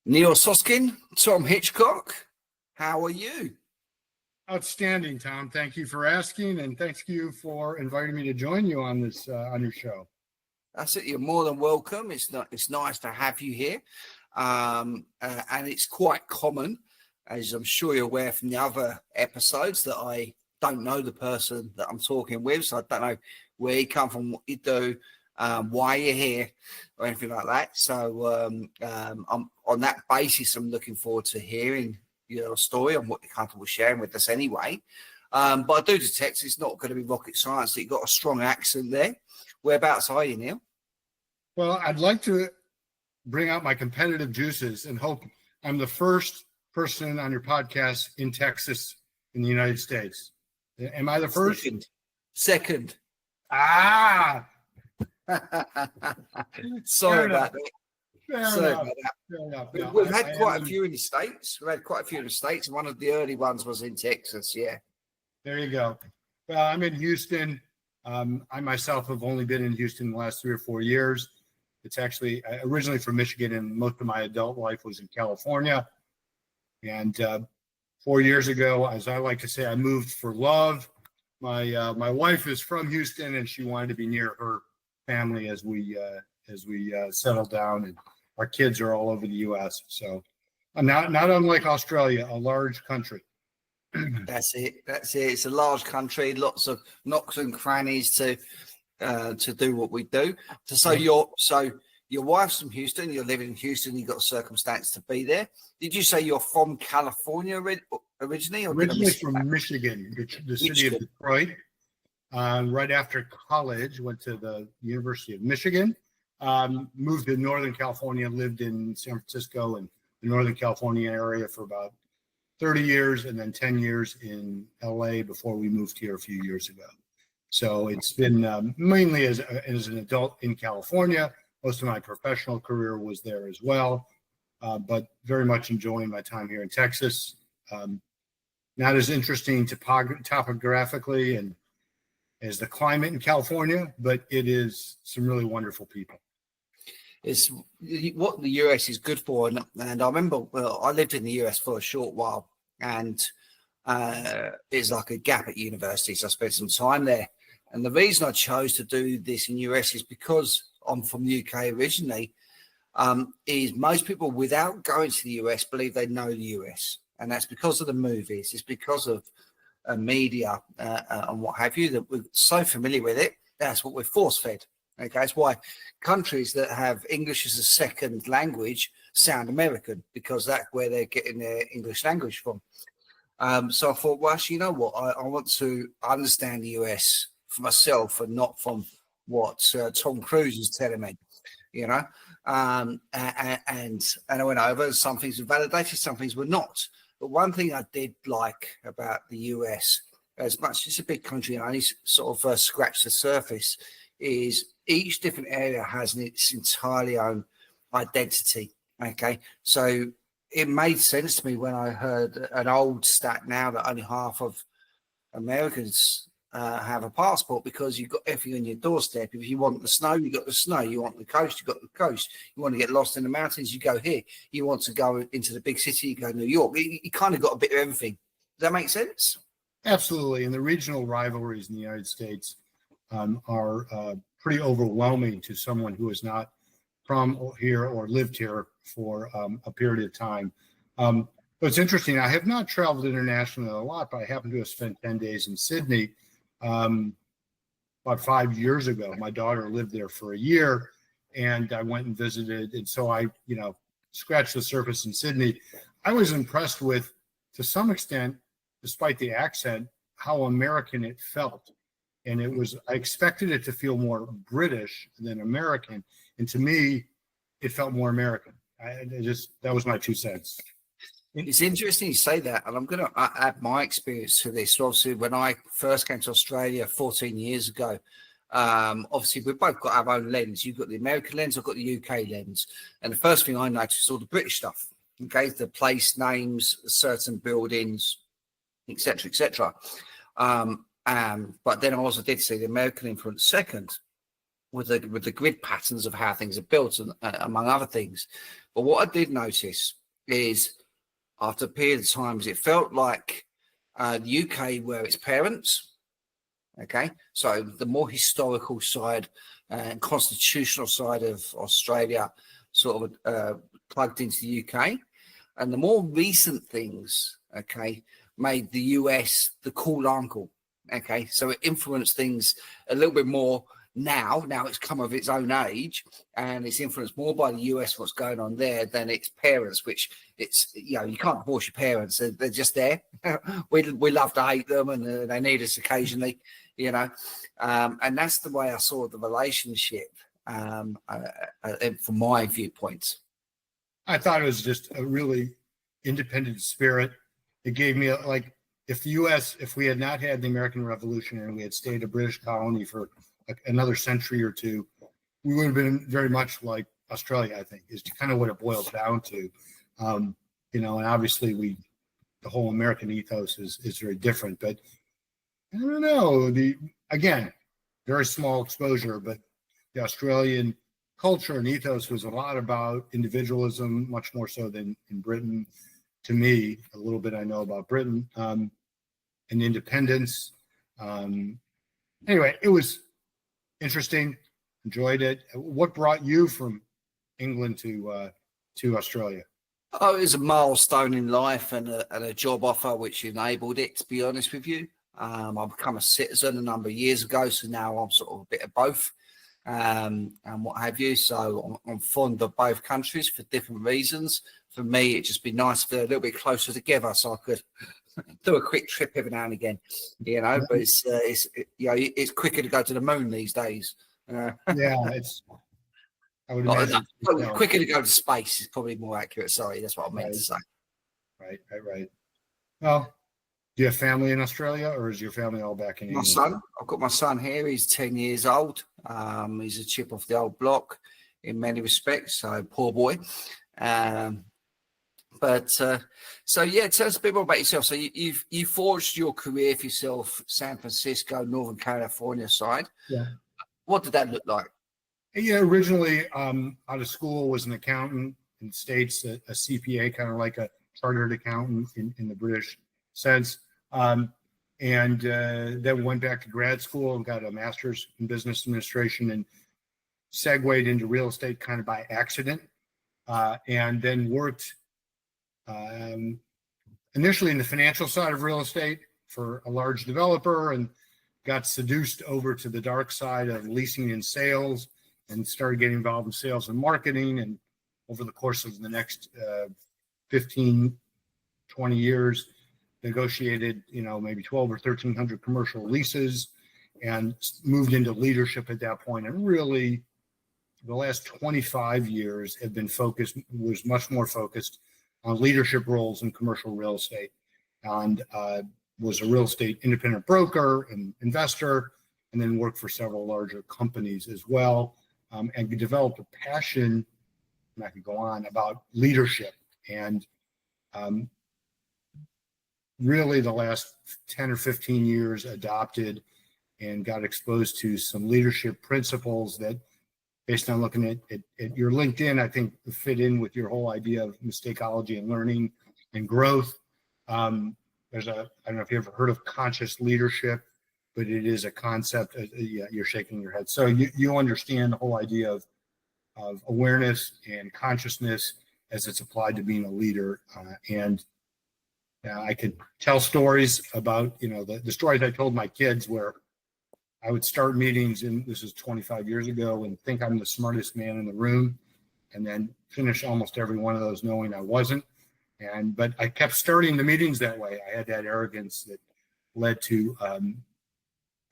Neil Soskin, Tom Hitchcock, how are you? Outstanding, Tom. Thank you for asking, and thank you for inviting me to join you on this on your show. That's it. You're more than welcome. It's nice to have you here, and it's quite common, as I'm sure you're aware from the other episodes, that I don't know the person that I'm talking with, so I don't know where you come from, what you do, why you're here, or anything like that. So I'm on that basis. I'm looking forward to hearing your story and what you're comfortable sharing with us anyway. But I do detect it's not going to be rocket science, that you've got a strong accent there. Whereabouts are you, Neil? Well, I'd like to bring out my competitive juices and hope I'm the first person on your podcast in Texas in the United States. Am I the first? Second. Ah! Sorry about that. Fair enough. We've had quite a few in the States. And one of the early ones was in Texas, yeah. There you go. Well, I'm in Houston. I myself have only been in Houston the last 3 or 4 years. It's actually originally from Michigan, and most of my adult life was in California. And 4 years ago, as I like to say, I moved for love. My wife is from Houston, and she wanted to be near her family as we settle down, and our kids are all over the U.S. So not unlike Australia, a large country. That's it. It's a large country, lots of nooks and crannies to do what we do. So your wife's from Houston. You're living in Houston. You've got a circumstance to be there. Did you say you're from California originally? Originally from Michigan, the city of Detroit. Right after college, went to the University of Michigan. Moved to Northern California, lived in San Francisco and the Northern California area for about 30 years, and then 10 years in LA before we moved here a few years ago. So it's been mainly as an adult in California. Most of my professional career was there as well, but very much enjoying my time here in Texas. Not as interesting topographically and as the climate in California, but it is some really wonderful people. It's what the US is good for. And I remember, well, I lived in the US for a short while, and it's like a gap at university. So I spent some time there. And the reason I chose to do this in US is because I'm from the UK originally, is most people without going to the US believe they know the US. And that's because of the movies. It's because of media and what have you, that we're so familiar with it. That's what we're force fed. Okay, that's why countries that have English as a second language sound American, because that's where they're getting their English language from. So I thought, well, actually, you know what? I want to understand the US for myself and not from what Tom Cruise is telling me, you know. And I went over. Some things were validated, some things were not. But one thing I did like about the US, as much as it's a big country and I only sort of scratched the surface, is each different area has its entirely own identity. Okay, so it made sense to me when I heard an old stat now that only half of Americans have a passport, because you've got everything on your doorstep. If you want the snow, you got the snow. You want the coast, you got the coast. You want to get lost in the mountains, you go here. You want to go into the big city, you go to New York. You kind of got a bit of everything. Does that make sense? Absolutely. And the regional rivalries in the United States are pretty overwhelming to someone who is not from here or lived here for a period of time. But it's interesting. I have not traveled internationally a lot, but I happen to have spent 10 days in Sydney about 5 years ago. My daughter lived there for a year, and I went and visited. And so I, scratched the surface in Sydney. I was impressed with, to some extent, despite the accent, how American it felt. And I expected it to feel more British than American. And to me, it felt more American. That was my 2 cents. It's interesting you say that, and I'm going to add my experience to this. So obviously, when I first came to Australia 14 years ago, obviously we've both got our own lens. You've got the American lens, I've got the UK lens. And the first thing I noticed is all the British stuff, okay? The place names, certain buildings, etc., etc. But then I also did see the American influence second. with the grid patterns of how things are built, and among other things. But what I did notice is after a period of times, it felt like the UK were its parents. Okay, so the more historical side and constitutional side of Australia sort of plugged into the UK, and the more recent things, okay, made the US the cool uncle. Okay, so it influenced things a little bit more now. Now it's come of its own age, and it's influenced more by the US, what's going on there, than its parents, which it's, you know, you can't divorce your parents. They're just there. we love to hate them, and they need us occasionally, you know. And that's the way I saw the relationship from my viewpoint. I thought it was just a really independent spirit. It gave me like, if the U.S., if we had not had the American Revolution and we had stayed a British colony for another century or two, we would have been very much like Australia, I think, is kind of what it boils down to. You know, and obviously the whole American ethos is very different, but I don't know, again, very small exposure, but the Australian culture and ethos was a lot about individualism, much more so than in Britain. To me, a little bit I know about Britain, and independence. Anyway, it was interesting. Enjoyed it. What brought you from England to Australia? Oh, it was a milestone in life and a job offer which enabled it, to be honest with you. I've become a citizen a number of years ago, so now I'm sort of a bit of both, and what have you. So I'm fond of both countries for different reasons. For me, it'd just be nice to be a little bit closer together, so I could do a quick trip every now and again, you know. But it's you know, it's quicker to go to the moon these days. Yeah, it's. I would imagine quicker to go to space is probably more accurate. Sorry, that's what I meant to say. Right. Well, do you have family in Australia, or is your family all back in England? My son, I've got my son here. He's 10 years old. He's a chip off the old block in many respects. So poor boy. But so yeah, tell us a bit more about yourself. So you forged your career for yourself, San Francisco, Northern California side. Yeah. What did that look like? Yeah, originally out of school was an accountant in the States, a CPA, kind of like a chartered accountant in the British sense. And then went back to grad school and got a master's in business administration and segued into real estate kind of by accident. And then worked initially in the financial side of real estate for a large developer, and got seduced over to the dark side of leasing and sales, and started getting involved in sales and marketing. And over the course of the next 15, 20 years, negotiated, you know, maybe 12 or 1,300 commercial leases, and moved into leadership at that point. And really, the last 25 years was much more focused on leadership roles in commercial real estate, and was a real estate independent broker and investor, and then worked for several larger companies as well, and developed a passion, and I could go on, about leadership. And really the last 10 or 15 years adopted and got exposed to some leadership principles that, based on looking at your LinkedIn, I think fit in with your whole idea of mistakeology and learning and growth. I don't know if you ever heard of conscious leadership, but it is a concept. Yeah, you're shaking your head. So you understand the whole idea of awareness and consciousness as it's applied to being a leader. And I could tell stories about, you know, the stories I told my kids, where I would start meetings, and this is 25 years ago, and think I'm the smartest man in the room, and then finish almost every one of those knowing I wasn't. But I kept starting the meetings that way. I had that arrogance that led to,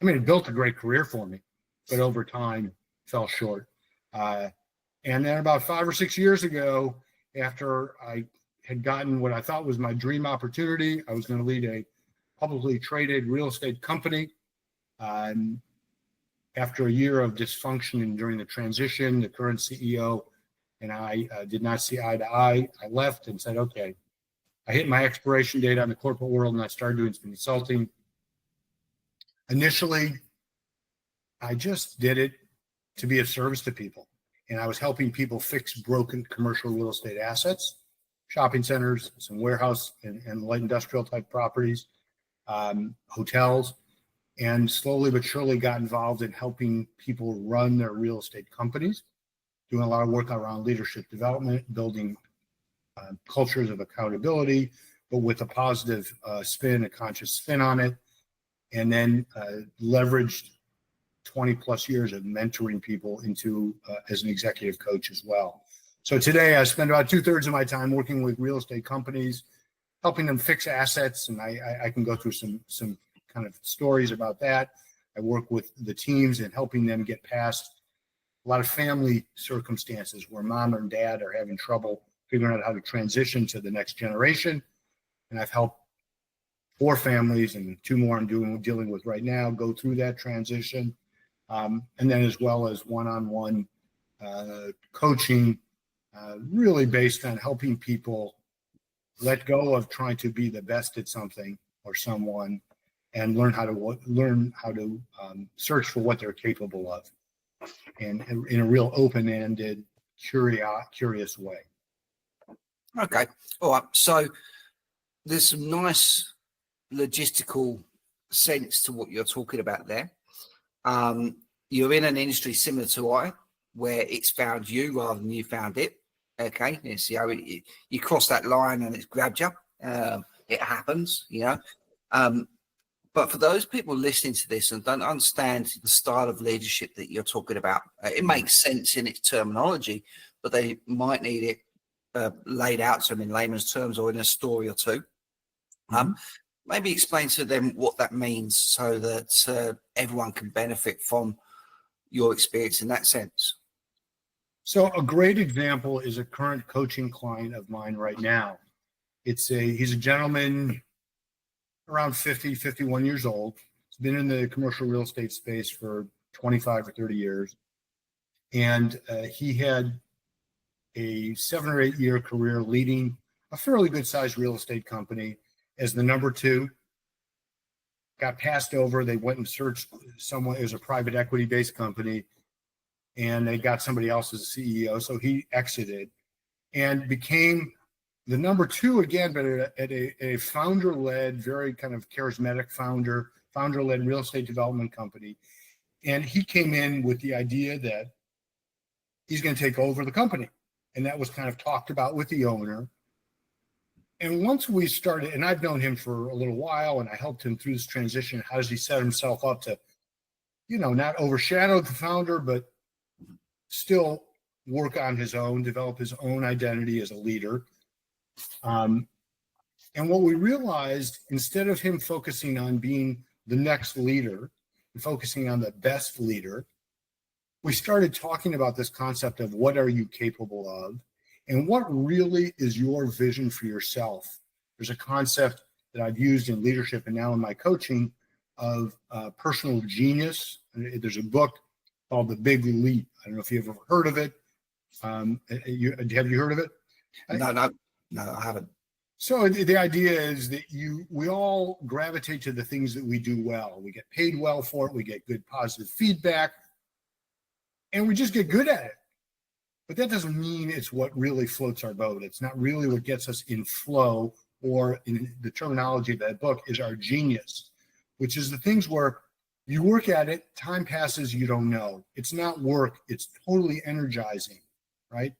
it built a great career for me, but over time fell short. And then about 5 or 6 years ago, after I had gotten what I thought was my dream opportunity, I was going to lead a publicly traded real estate company. After a year of dysfunction and during the transition, the current CEO and I did not see eye to eye. I left and said, okay, I hit my expiration date on the corporate world, and I started doing some consulting. Initially, I just did it to be of service to people. And I was helping people fix broken commercial real estate assets, shopping centers, some warehouse and light industrial type properties, hotels, and slowly but surely got involved in helping people run their real estate companies, doing a lot of work around leadership development, building cultures of accountability, but with a positive spin, a conscious spin on it, and then leveraged 20 plus years of mentoring people into as an executive coach as well. So today I spend about 2/3 of my time working with real estate companies, helping them fix assets. And I can go through some kind of stories about that. I work with the teams and helping them get past a lot of family circumstances where mom and dad are having trouble figuring out how to transition to the next generation. And I've helped 4 families and 2 more I'm dealing with right now go through that transition. And then as well as one-on-one coaching, really based on helping people let go of trying to be the best at something or someone and learn how to search for what they're capable of, and in a real open-ended, curious way. Okay. All right. So there's some nice logistical sense to what you're talking about there. You're in an industry similar to I, where it's found you rather than you found it. Okay. You see how you cross that line and it's grabbed you. It happens, but for those people listening to this and don't understand the style of leadership that you're talking about, it makes sense in its terminology, but they might need it laid out to them in layman's terms or in a story or two. Maybe explain to them what that means so that everyone can benefit from your experience in that sense. So a great example is a current coaching client of mine right now. He's a gentleman around 50, 51 years old. He's been in the commercial real estate space for 25 or 30 years. And he had a 7 or 8 year career leading a fairly good sized real estate company as the number 2. Got passed over. They went and searched someone. It was a private equity based company, and they got somebody else as a CEO. So he exited and became the number 2 again, but at a founder-led, very kind of charismatic founder-led real estate development company. And he came in with the idea that he's going to take over the company. And that was kind of talked about with the owner. And once we started, and I've known him for a little while, and I helped him through this transition. How does he set himself up to, not overshadow the founder, but still work on his own, develop his own identity as a leader. And what we realized, instead of him focusing on being the next leader and focusing on the best leader, we started talking about this concept of what are you capable of and what really is your vision for yourself. There's a concept that I've used in leadership and now in my coaching of personal genius. There's a book called The Big Leap. I don't know if you've ever heard of it. Have you heard of it? No, I haven't. So the idea is that we all gravitate to the things that we do well. We get paid well for it. We get good positive feedback, and we just get good at it. But that doesn't mean it's what really floats our boat. It's not really what gets us in flow, or in the terminology of that book is our genius, which is the things where you work at it, time passes, you don't know. It's not work. It's totally energizing, right?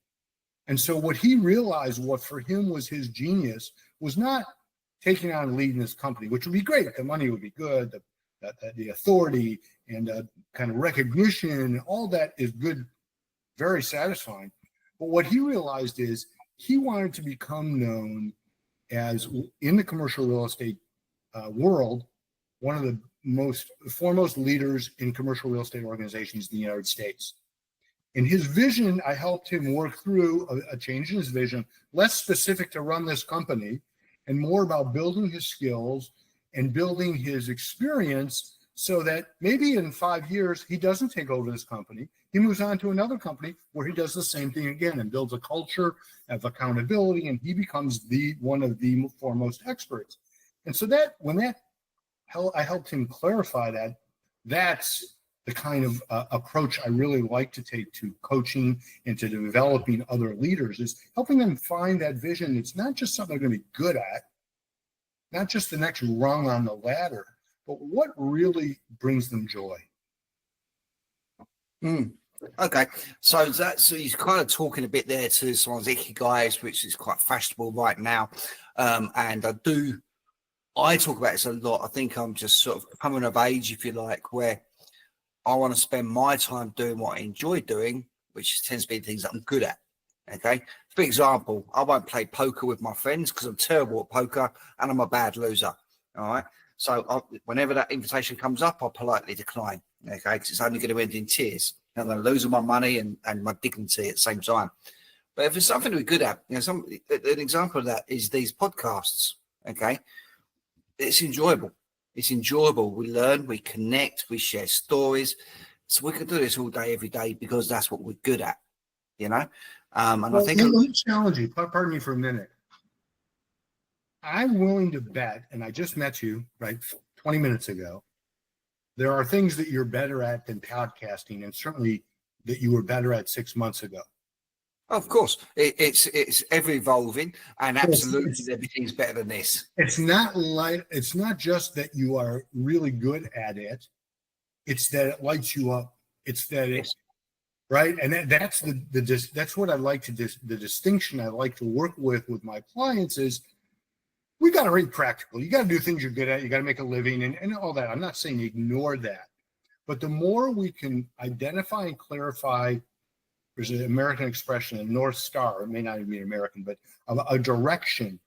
And so what he realized, what for him was his genius, was not taking on and leading this company, which would be great. The money would be good, the authority and kind of recognition, all that is good, very satisfying. But what he realized is he wanted to become known as, in the commercial real estate world, one of the foremost leaders in commercial real estate organizations in the United States. In his vision, I helped him work through a change in his vision, less specific to run this company and more about building his skills and building his experience so that maybe in 5 years, he doesn't take over this company. He moves on to another company where he does the same thing again and builds a culture of accountability, and he becomes one of the foremost experts. And so I helped him clarify that's the kind of approach I really like to take to coaching and to developing other leaders is helping them find that vision. It's not just something they're going to be good at, not just the next rung on the ladder, but what really brings them joy. Okay, so he's kind of talking a bit there to someone's ikigai, which is quite fashionable right now, and I talk about this a lot. I think I'm just sort of coming of age, if you like, where I want to spend my time doing what I enjoy doing, which tends to be things that I'm good at. Okay, for example, I won't play poker with my friends because I'm terrible at poker and I'm a bad loser. All right, so whenever that invitation comes up, I'll politely decline. Okay, because it's only going to end in tears. I'm going to lose all my money and my dignity at the same time. But if it's something we're good at, an example of that is these podcasts. Okay, it's enjoyable. It's enjoyable. We learn, we connect, we share stories. So we can do this all day, every day, because that's what we're good at, And I think let me challenge you. Pardon me for a minute. I'm willing to bet, and I just met you, right, 20 minutes ago. There are things that you're better at than podcasting, and certainly that you were better at 6 months ago. Of course, it's ever evolving, and absolutely everything's better than this. It's not just that you are really good at it; it's that it lights you up. It's that it's right, and that's that's what I like to the distinction I like to work with my clients is we got to be practical. You got to do things you're good at. You got to make a living and all that. I'm not saying ignore that, but the more we can identify and clarify. There's an American expression, a North Star. It may not even be American, but a direction,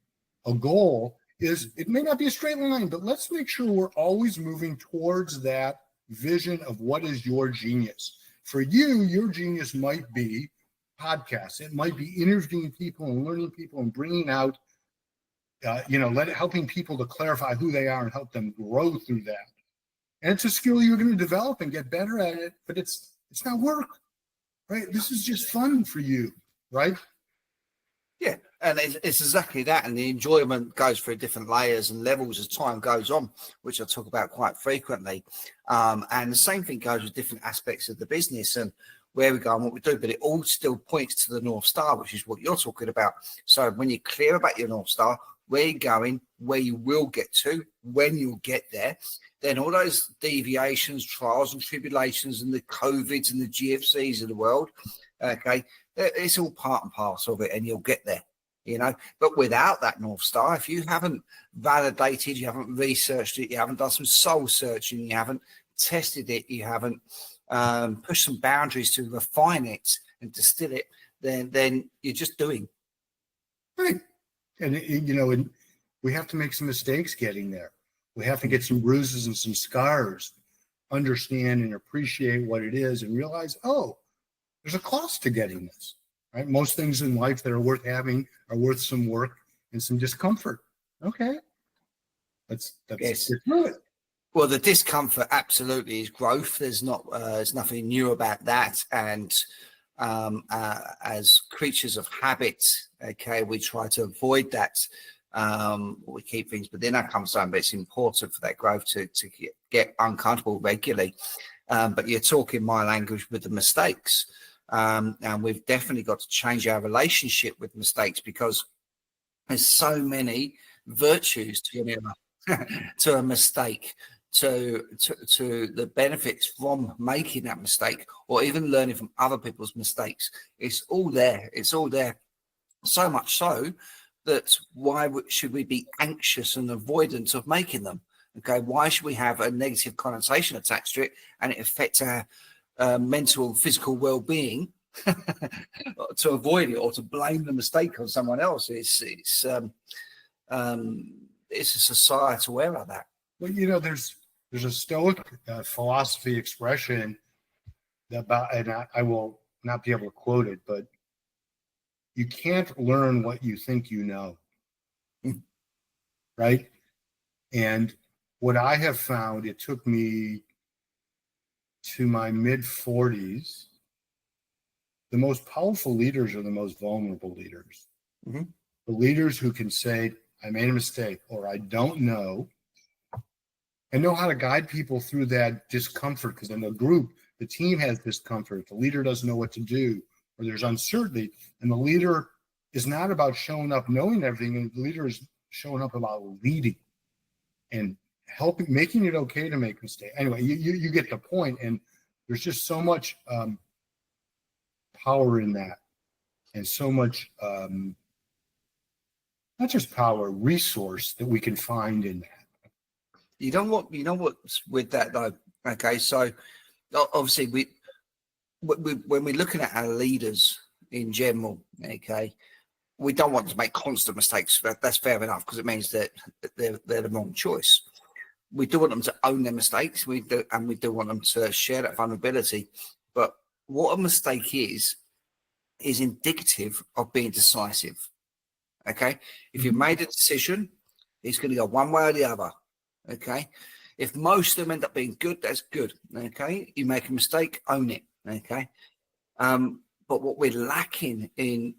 a goal is, it may not be a straight line, but let's make sure we're always moving towards that vision of what is your genius. For you, your genius might be podcasts. It might be interviewing people and learning people and bringing out, helping people to clarify who they are and help them grow through that. And it's a skill you're going to develop and get better at it, but it's not work. Right. This is just fun for you. Right. Yeah. And it's exactly that. And the enjoyment goes through different layers and levels as time goes on, which I talk about quite frequently. And the same thing goes with different aspects of the business and where we go and what we do. But it all still points to the North Star, which is what you're talking about. So when you're clear about your North Star, where you're going, where you will get to, when you'll get there, then all those deviations, trials and tribulations and the COVIDs and the GFCs of the world, okay, it's all part and parcel of it and you'll get there, But without that North Star, if you haven't validated, you haven't researched it, you haven't done some soul searching, you haven't tested it, you haven't pushed some boundaries to refine it and distill it, then you're just doing. Right. And, we have to make some mistakes getting there. We have to get some bruises and some scars, understand and appreciate what it is and realize, there's a cost to getting this, right? Most things in life that are worth having are worth some work and some discomfort. Okay. Let's get through it. Well, the discomfort absolutely is growth. There's nothing new about that. And as creatures of habit, okay, we try to avoid that. We keep things within our comfort zone, but it's important for that growth to get uncomfortable regularly. But you're talking my language with the mistakes. And we've definitely got to change our relationship with mistakes because there's so many virtues to a mistake, to the benefits from making that mistake or even learning from other people's mistakes. It's all there. It's all there. So much so that why should we be anxious and avoidant of making them? Okay, why should we have a negative connotation attached to it and it affects our mental and physical well-being to avoid it or to blame the mistake on someone else? It's a societal error that. Well, there's a Stoic philosophy expression about, and I will not be able to quote it, but you can't learn what you think you know. Right? And what I have found, it took me to my mid-40s. The most powerful leaders are the most vulnerable leaders. Mm-hmm. The leaders who can say, I made a mistake or I don't know. and know how to guide people through that discomfort. Because in the group, the team has discomfort. The leader doesn't know what to do, or there's uncertainty. And the leader is not about showing up knowing everything. And the leader is showing up about leading and helping, making it okay to make mistakes. Anyway, you get the point. And there's just so much power in that, and so much not just power, resource that we can find in that. You know what's with that though. Okay, so obviously we when we're looking at our leaders in general, okay, we don't want to make constant mistakes. That's fair enough, because it means that they're the wrong choice. We do want them to own their mistakes. We do want them to share that vulnerability. But what a mistake is indicative of being decisive. Okay, if you've made a decision, it's going to go one way or the other. Okay, if most of them end up being good, that's good. Okay, you make a mistake, own it. Okay, but what we're lacking in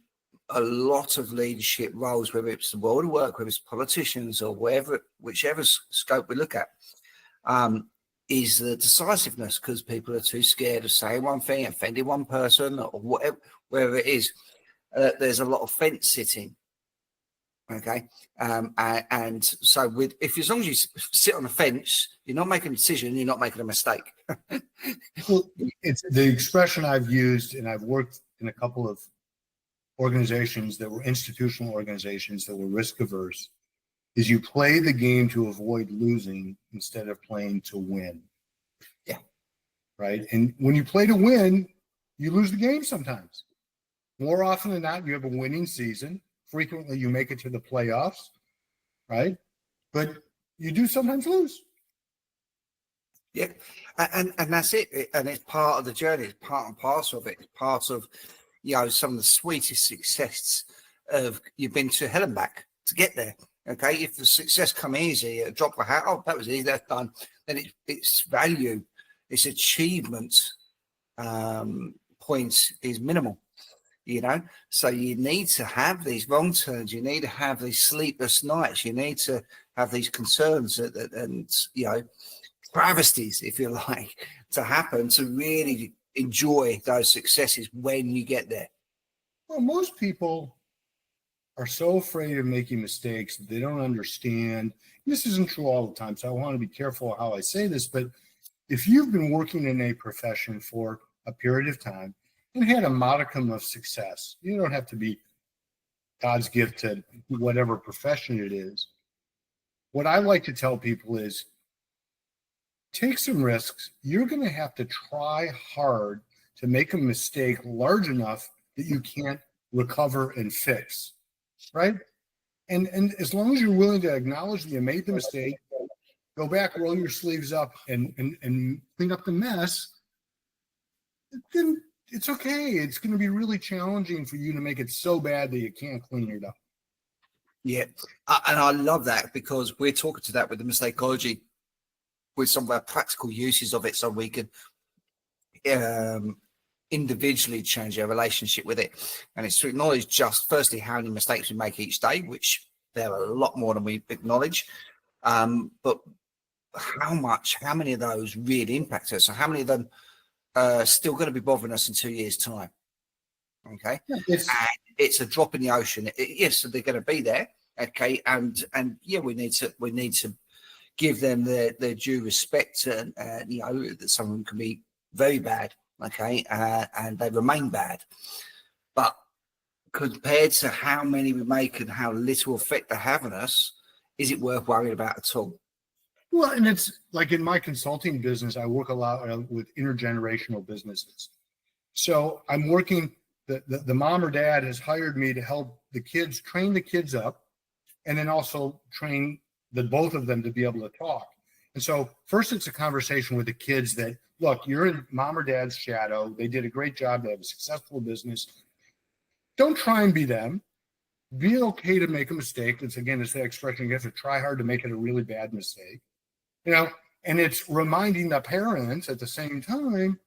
a lot of leadership roles, whether it's the world of work, whether it's politicians or whichever scope we look at, is the decisiveness, because people are too scared of saying one thing, offending one person, or wherever it is. There's a lot of fence sitting. Okay, and so as long as you sit on the fence, you're not making a decision, you're not making a mistake. Well, it's the expression I've used, and I've worked in a couple of organizations that were institutional organizations that were risk averse, is you play the game to avoid losing instead of playing to win. Yeah. Right. And when you play to win, you lose the game sometimes. More often than not, you have a winning season. Frequently, you make it to the playoffs, right? But you do sometimes lose. Yeah, and that's it. And it's part of the journey. It's part and parcel of it. It's part of, some of the sweetest success of you've been to hell and back to get there. Okay, if the success come easy, a drop of a hat, oh, that was easy, that's done. Then its value, its achievement points is minimal. So you need to have these wrong turns. You need to have these sleepless nights. You need to have these concerns and travesties, if you like, to happen to really enjoy those successes when you get there. Well, most people are so afraid of making mistakes that they don't understand. This isn't true all the time, so I want to be careful how I say this, but if you've been working in a profession for a period of time and had a modicum of success, you don't have to be God's gift to whatever profession it is. What I like to tell people is take some risks. You're going to have to try hard to make a mistake large enough that you can't recover and fix, right? And as long as you're willing to acknowledge that you made the mistake, go back, roll your sleeves up, and clean up the mess, then it's okay. It's going to be really challenging for you to make it so bad that you can't clean it up. Yeah, and I love that, because we're talking to that with the mistakeology, with some of our practical uses of it, so we can individually change our relationship with it. And it's to acknowledge just firstly how many mistakes we make each day, which there are a lot more than we acknowledge, but how many of those really impact us? So how many of them are still going to be bothering us in 2 years' time? Okay, and it's a drop in the ocean. Yes, they're going to be there. Okay, and yeah, we need to give them their due respect, and that some of them can be very bad. Okay, and they remain bad, but compared to how many we make and how little effect they have on us, is it worth worrying about at all? Well, and it's like in my consulting business, I work a lot with intergenerational businesses. So I'm working, the mom or dad has hired me to help the kids, train the kids up, and then also train the both of them to be able to talk. And so first it's a conversation with the kids that, look, you're in mom or dad's shadow. They did a great job. They have a successful business. Don't try and be them. Be okay to make a mistake. It's that expression, you have to try hard to make it a really bad mistake. And it's reminding the parents at the same time,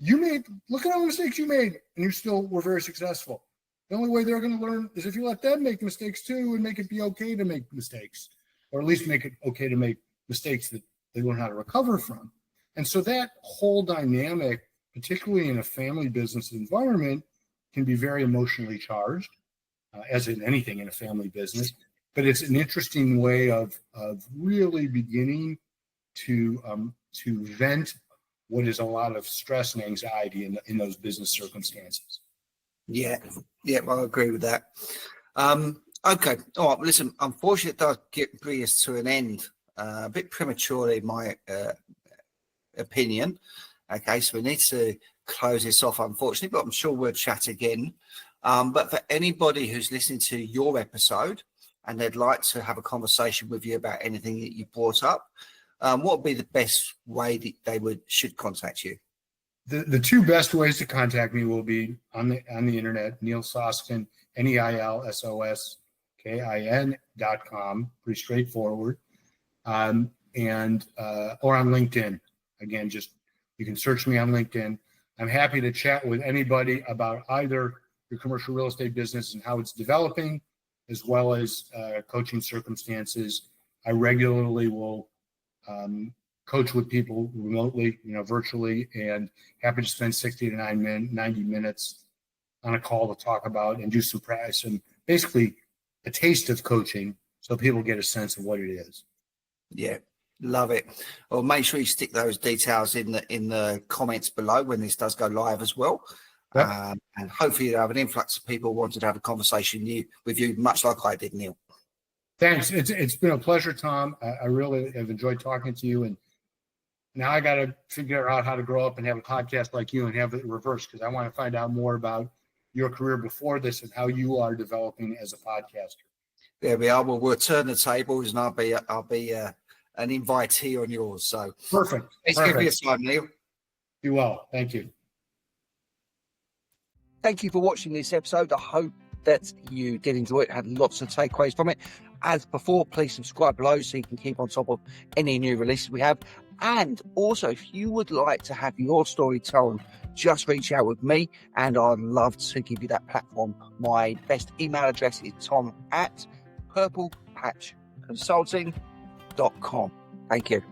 look at all the mistakes you made, and you still were very successful. The only way they're going to learn is if you let them make mistakes too, and make it be okay to make mistakes, or at least make it okay to make mistakes that they learn how to recover from. And so that whole dynamic, particularly in a family business environment, can be very emotionally charged, as in anything in a family business. But it's an interesting way of really beginning to vent what is a lot of stress and anxiety in those business circumstances. Yeah, I agree with that. Okay, all right. Well, listen, unfortunately, it does bring us to an end a bit prematurely, in my opinion. Okay, so we need to close this off, unfortunately, but I'm sure we'll chat again. But for anybody who's listening to your episode and they'd like to have a conversation with you about anything that you brought up, what would be the best way that they should contact you? The two best ways to contact me will be on the internet, Neil Soskin, NeilSoskin.com, pretty straightforward, and or on LinkedIn. Again, just you can search me on LinkedIn. I'm happy to chat with anybody about either your commercial real estate business and how it's developing, as well as coaching circumstances. I regularly will coach with people remotely, virtually, and happy to spend 60 to 90 minutes on a call to talk about and do some practice and basically a taste of coaching so people get a sense of what it is. Yeah, love it. Well, make sure you stick those details in the comments below when this does go live as well. Yep. And hopefully you'll have an influx of people who wanted to have a conversation with you, much like I did, Neil. Thanks. It's been a pleasure, Tom. I really have enjoyed talking to you. And now I got to figure out how to grow up and have a podcast like you and have it reversed, because I want to find out more about your career before this and how you are developing as a podcaster. There we are. Well, we'll turn the tables and I'll be an invitee on yours. So perfect. Thanks for your time, Neil. Be well. Thank you. Thank you for watching this episode. I hope that you did enjoy it, had lots of takeaways from it. As before, please subscribe below so you can keep on top of any new releases we have. And also, if you would like to have your story told, just reach out with me and I'd love to give you that platform. My best email address is tom@purplepatchconsulting.com. Thank you.